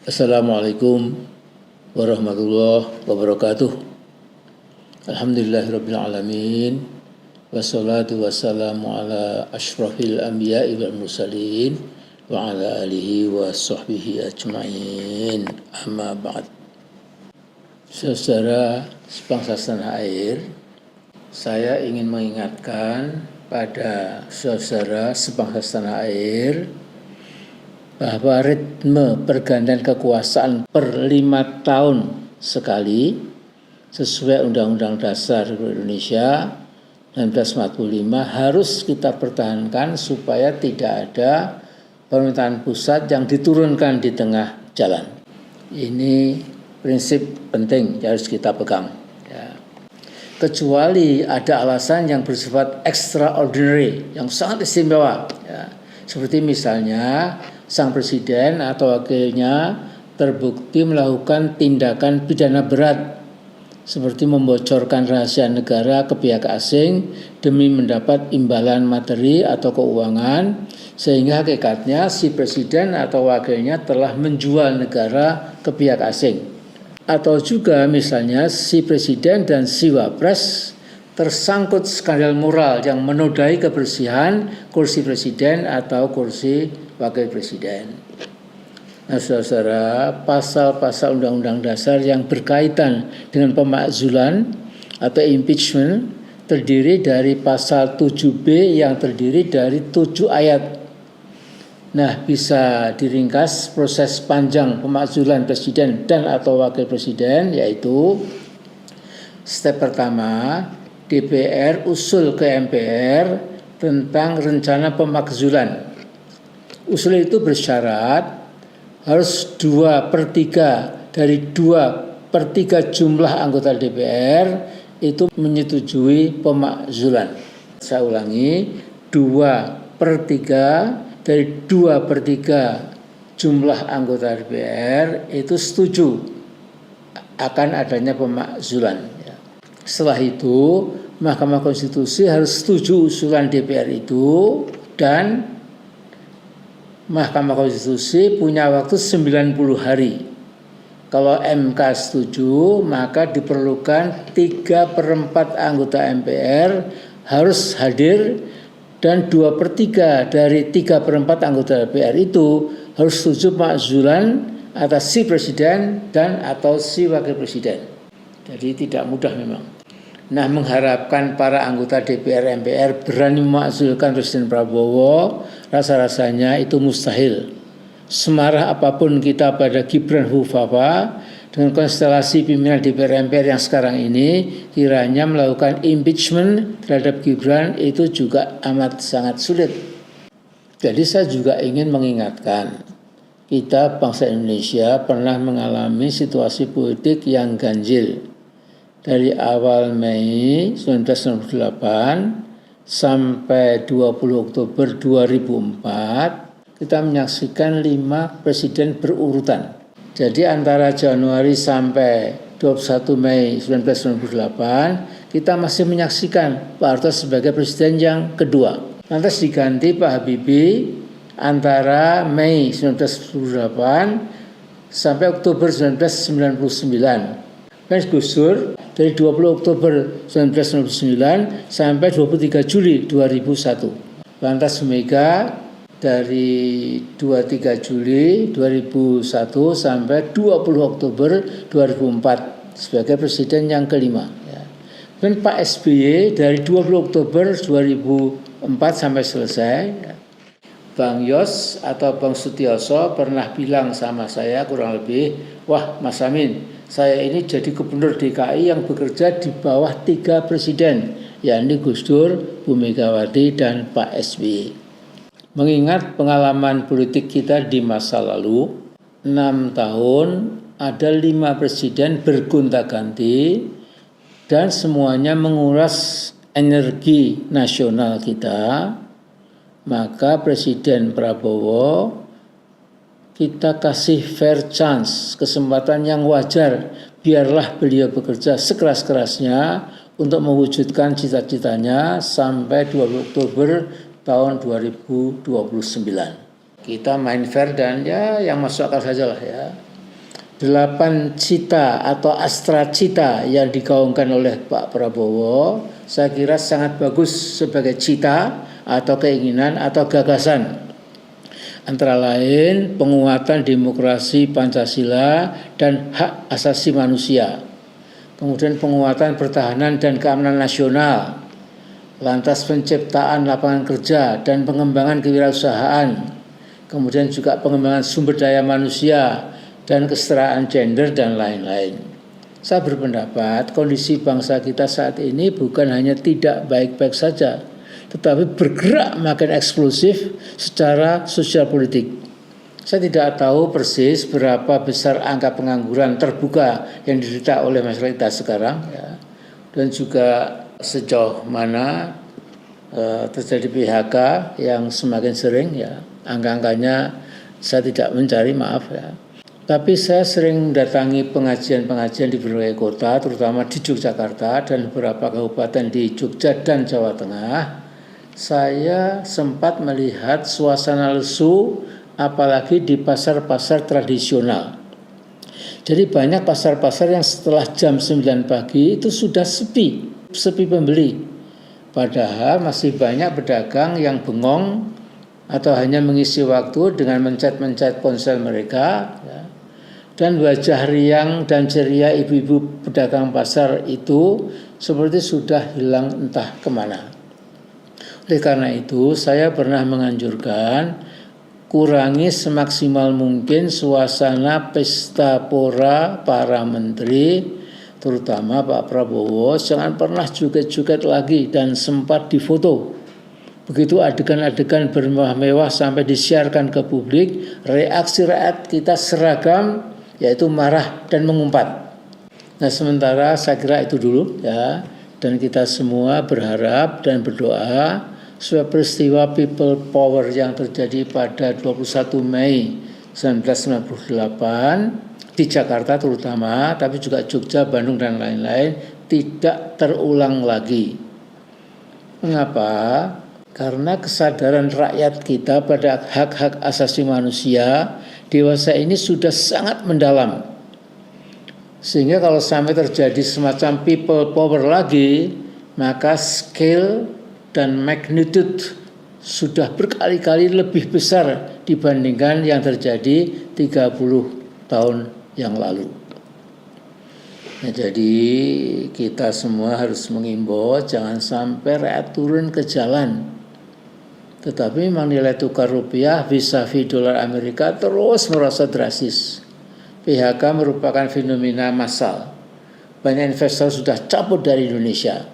Assalamualaikum warahmatullahi wabarakatuh. Alhamdulillahirabbil alamin. Wassalatu wassalamu ala asyrafil anbiya'i wal mursalin wa ala alihi wa sahbihi ajma'in. Amma ba'd. Saudara sebangsa setanah air, saya ingin mengingatkan pada saudara sebangsa setanah air bahwa ritme pergantian kekuasaan per 5 tahun sekali sesuai Undang-Undang Dasar Indonesia 1945 harus kita pertahankan supaya tidak ada pemerintahan pusat yang diturunkan di tengah jalan. Ini prinsip penting yang harus kita pegang. Ya. Kecuali ada alasan yang bersifat extraordinary, yang sangat istimewa. Ya. Seperti misalnya sang presiden atau wakilnya terbukti melakukan tindakan pidana berat seperti membocorkan rahasia negara ke pihak asing demi mendapat imbalan materi atau keuangan, sehingga hakikatnya si presiden atau wakilnya telah menjual negara ke pihak asing. Atau juga misalnya si presiden dan si wapres tersangkut skandal moral yang menodai kebersihan kursi presiden atau kursi wakil presiden. Nah, saudara, pasal-pasal Undang-Undang Dasar yang berkaitan dengan pemakzulan atau impeachment terdiri dari pasal 7B yang terdiri dari 7 ayat. Nah, bisa diringkas proses panjang pemakzulan presiden dan atau wakil presiden, yaitu step pertama, DPR usul ke MPR tentang rencana pemakzulan. Usul itu bersyarat harus 2/3 dari 2/3 jumlah anggota DPR itu menyetujui pemakzulan. Saya ulangi, 2/3 dari 2/3 jumlah anggota DPR itu setuju akan adanya pemakzulan. Setelah itu, Mahkamah Konstitusi harus setuju usulan DPR itu dan Mahkamah Konstitusi punya waktu 90 hari. Kalau MK setuju, maka diperlukan 3/4 anggota MPR harus hadir dan 2/3 dari 3/4 anggota DPR itu harus setuju pemakzulan atas si presiden dan atau si wakil presiden. Jadi tidak mudah memang. Nah, mengharapkan para anggota DPR MPR berani memakzulkan Presiden Prabowo, rasa-rasanya itu mustahil. Semarah apapun kita pada Gibran Hufafa, dengan konstelasi pimpinan DPR MPR yang sekarang ini, kiranya melakukan impeachment terhadap Gibran itu juga amat sangat sulit. Jadi saya juga ingin mengingatkan, kita bangsa Indonesia pernah mengalami situasi politik yang ganjil. Dari awal Mei 1998 sampai 20 Oktober 2004, kita menyaksikan 5 presiden berurutan. Jadi antara Januari sampai 21 Mei 1998, kita masih menyaksikan Pak Harto sebagai presiden yang kedua. Lantas diganti Pak Habibie antara Mei 1998 sampai Oktober 1999. Dan Gus Dur dari 20 Oktober 1999 sampai 23 Juli 2001. Lantas Mega dari 23 Juli 2001 sampai 20 Oktober 2004 sebagai presiden yang kelima. Dan Pak SBY dari 20 Oktober 2004 sampai selesai. Bang Yos atau Bang Sutioso pernah bilang sama saya kurang lebih, wah Mas Amin, saya ini jadi gubernur DKI yang bekerja di bawah 3 presiden, yakni Gus Dur, Bu Megawati, dan Pak SBY. Mengingat pengalaman politik kita di masa lalu, 6 tahun ada 5 presiden bergonta-ganti dan semuanya menguras energi nasional kita, maka Presiden Prabowo kita kasih fair chance, kesempatan yang wajar, biarlah beliau bekerja sekeras-kerasnya untuk mewujudkan cita-citanya sampai 20 Oktober tahun 2029. Kita main fair dan ya yang masuk akal saja lah ya. 8 cita atau astra cita yang digaungkan oleh Pak Prabowo, saya kira sangat bagus sebagai cita atau keinginan atau gagasan. Antara lain penguatan demokrasi Pancasila dan hak asasi manusia. Kemudian penguatan pertahanan dan keamanan nasional. Lantas penciptaan lapangan kerja dan pengembangan kewirausahaan. Kemudian juga pengembangan sumber daya manusia dan kesetaraan gender dan lain-lain. Saya berpendapat kondisi bangsa kita saat ini bukan hanya tidak baik-baik saja, tetapi bergerak makin eksplosif secara sosial politik. Saya tidak tahu persis berapa besar angka pengangguran terbuka yang diderita oleh masyarakat kita sekarang, ya, dan juga sejauh mana terjadi PHK yang semakin sering, ya. Angka-angkanya saya tidak mencari, maaf ya. Tapi saya sering mendatangi pengajian-pengajian di berbagai kota, terutama di Yogyakarta dan beberapa kabupaten di Jogja dan Jawa Tengah. Saya sempat melihat suasana lesu, apalagi di pasar-pasar tradisional. Jadi banyak pasar-pasar yang setelah jam 9 pagi itu sudah sepi pembeli. Padahal masih banyak pedagang yang bengong atau hanya mengisi waktu dengan mencet-mencet ponsel mereka, ya. Dan wajah riang dan ceria ibu-ibu pedagang pasar itu seperti sudah hilang entah kemana. Oleh karena itu saya pernah menganjurkan kurangi semaksimal mungkin suasana pesta pora para menteri, terutama Pak Prabowo. Jangan pernah joget-joget lagi dan sempat difoto. Begitu adegan-adegan bermewah-mewah sampai disiarkan ke publik, reaksi rakyat kita seragam, yaitu marah dan mengumpat. Nah, sementara saya kira itu dulu, ya. Dan kita semua berharap dan berdoa supaya peristiwa people power yang terjadi pada 21 Mei 1998 di Jakarta terutama, tapi juga Jogja, Bandung dan lain-lain tidak terulang lagi. Mengapa? Karena kesadaran rakyat kita pada hak-hak asasi manusia dewasa ini sudah sangat mendalam. Sehingga kalau sampai terjadi semacam people power lagi, maka scale dan magnitude sudah berkali-kali lebih besar dibandingkan yang terjadi 30 tahun yang lalu. Nah, jadi kita semua harus mengimbau jangan sampai rakyat turun ke jalan. Tetapi memang nilai tukar rupiah vis-a-vis dolar Amerika terus merosot drastis. PHK merupakan fenomena massal. Banyak investor sudah cabut dari Indonesia.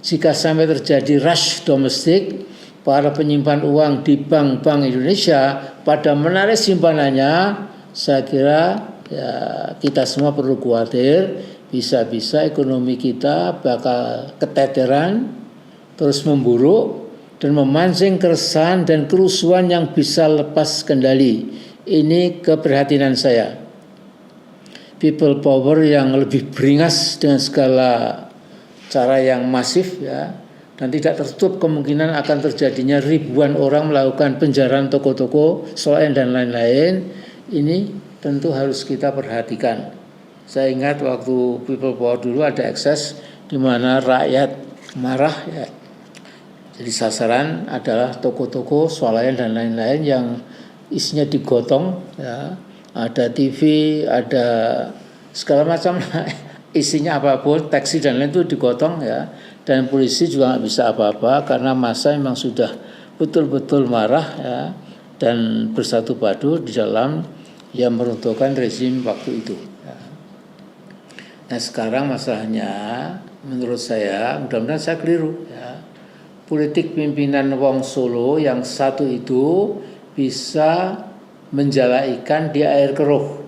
Jika sampai terjadi rush domestik, para penyimpan uang di bank-bank Indonesia pada menarik simpanannya, saya kira ya, kita semua perlu khawatir bisa-bisa ekonomi kita bakal keteteran, terus memburuk, dan memancing keresahan dan kerusuhan yang bisa lepas kendali. Ini keprihatinan saya. People power yang lebih beringas dengan segala cara yang masif, ya, dan tidak tertutup kemungkinan akan terjadinya ribuan orang melakukan penjarahan toko-toko, swalayan dan lain-lain. Ini tentu harus kita perhatikan. Saya ingat waktu people power dulu ada ekses di mana rakyat marah, ya. Jadi sasaran adalah toko-toko, swalayan dan lain-lain yang isinya digotong, ya. Ada TV, ada segala macam isinya apapun, taksi dan lain itu digotong, ya. Dan polisi juga nggak bisa apa-apa karena massa memang sudah betul-betul marah, ya, dan bersatu padu di dalam yang meruntuhkan rezim waktu itu, ya. Nah, sekarang masalahnya menurut saya, mudah-mudahan saya keliru, ya. Politik pimpinan Wong Solo yang satu itu bisa menjala ikan di air keruh.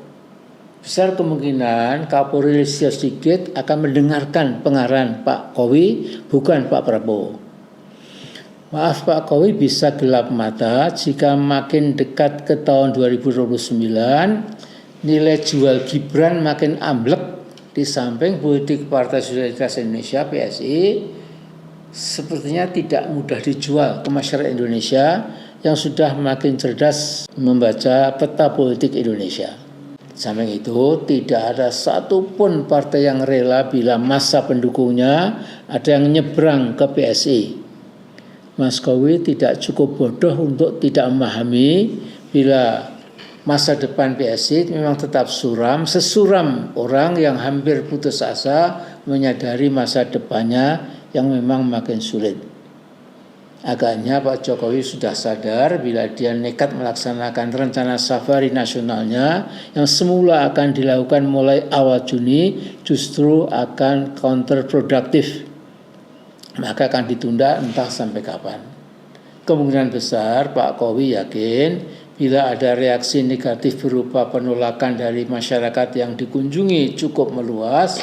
Besar kemungkinan Kapolri Listio Sigit akan mendengarkan pengarahan Pak Kowi, bukan Pak Prabowo. Maaf, Pak Kowi bisa gelap mata jika makin dekat ke tahun 2029, nilai jual Gibran makin amblek. Di samping politik Partai Solidaritas Indonesia (PSI) sepertinya tidak mudah dijual ke masyarakat Indonesia yang sudah makin cerdas membaca peta politik Indonesia. Samping itu tidak ada satupun partai yang rela bila masa pendukungnya ada yang nyebrang ke PSI. Mas Kowi tidak cukup bodoh untuk tidak memahami bila masa depan PSI memang tetap suram, sesuram orang yang hampir putus asa menyadari masa depannya yang memang makin sulit. Agaknya Pak Jokowi sudah sadar bila dia nekat melaksanakan rencana safari nasionalnya yang semula akan dilakukan mulai awal Juni justru akan counterproduktif. Maka akan ditunda entah sampai kapan. Kemungkinan besar Pak Jokowi yakin bila ada reaksi negatif berupa penolakan dari masyarakat yang dikunjungi cukup meluas,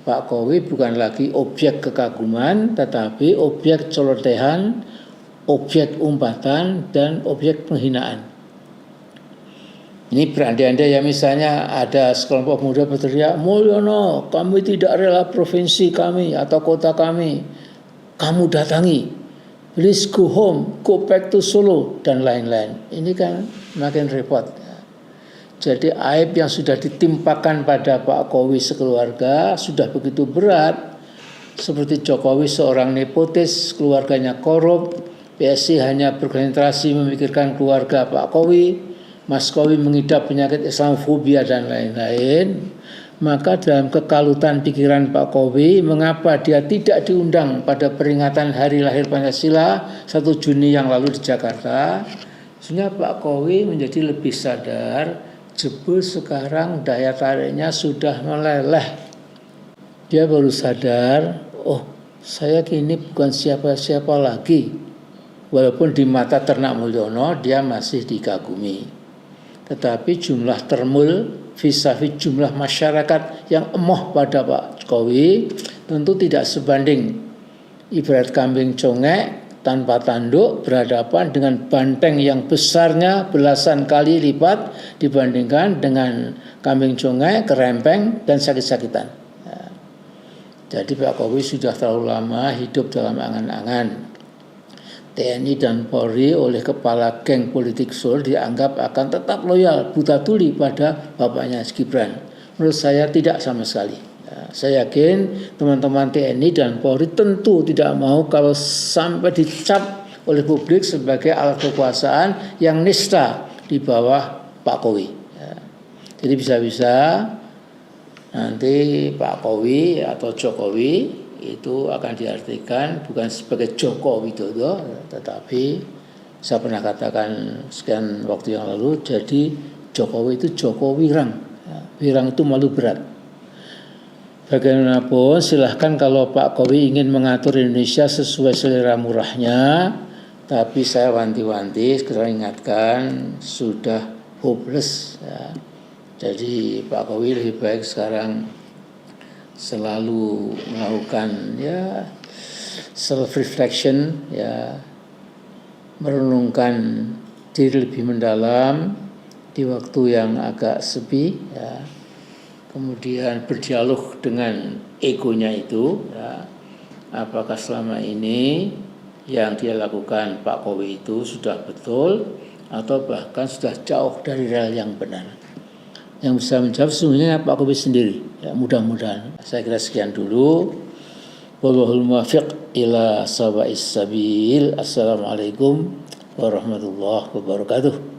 Pak Jokowi bukan lagi objek kekaguman, tetapi objek celotehan, objek umpatan, dan objek penghinaan. Ini berandai-andai ya, misalnya ada sekelompok muda berteriak, Mulyono, kami tidak rela provinsi kami atau kota kami, kamu datangi, please go home, go back to Solo, dan lain-lain. Ini kan makin repot. Jadi aib yang sudah ditimpakan pada Pak Jokowi sekeluarga sudah begitu berat. Seperti Jokowi seorang nepotis, keluarganya korup, PSI hanya berkonsentrasi memikirkan keluarga Pak Jokowi, Mas Jokowi mengidap penyakit Islamofobia dan lain-lain. Maka dalam kekalutan pikiran Pak Jokowi, mengapa dia tidak diundang pada peringatan hari lahir Pancasila 1 Juni yang lalu di Jakarta? Sehingga Pak Jokowi menjadi lebih sadar, jebul sekarang daya tariknya sudah meleleh. Dia baru sadar, oh saya kini bukan siapa-siapa lagi. Walaupun di mata ternak Mulyono dia masih dikagumi. Tetapi jumlah termul vis-a-vis jumlah masyarakat yang emoh pada Pak Jokowi tentu tidak sebanding. Ibarat kambing congek tanpa tanduk berhadapan dengan banteng yang besarnya belasan kali lipat dibandingkan dengan kambing congek, kerempeng, dan sakit-sakitan. Ya. Jadi Pak Jokowi sudah terlalu lama hidup dalam angan-angan. TNI dan Polri oleh kepala geng politik Solo dianggap akan tetap loyal buta tuli pada bapaknya Gibran. Menurut saya tidak sama sekali. Saya yakin teman-teman TNI dan Polri tentu tidak mau kalau sampai dicap oleh publik sebagai alat kekuasaan yang nista di bawah Pak Jokowi. Jadi bisa-bisa nanti Pak Jokowi atau Jokowi itu akan diartikan bukan sebagai Joko Widodo, tetapi saya pernah katakan sekian waktu yang lalu, jadi Jokowi itu Joko Wirang. Wirang itu malu berat. Bagaimanapun silahkan kalau Pak Jokowi ingin mengatur Indonesia sesuai selera murahnya, tapi saya wanti-wanti sekarang ingatkan sudah hopeless. Ya. Jadi Pak Jokowi lebih baik sekarang selalu melakukan ya self reflection, ya merenungkan diri lebih mendalam di waktu yang agak sepi, ya. Kemudian berdialog dengan egonya itu, ya. Apakah selama ini yang dia lakukan Pak Jokowi itu sudah betul atau bahkan sudah jauh dari rel yang benar. Yang bisa menjawab sesungguhnya Pak Jokowi sendiri. Ya, mudah-mudahan. Saya kira sekian dulu. Wallahul muwaffiq ila shawa'is sabil. Assalamualaikum warahmatullahi wabarakatuh.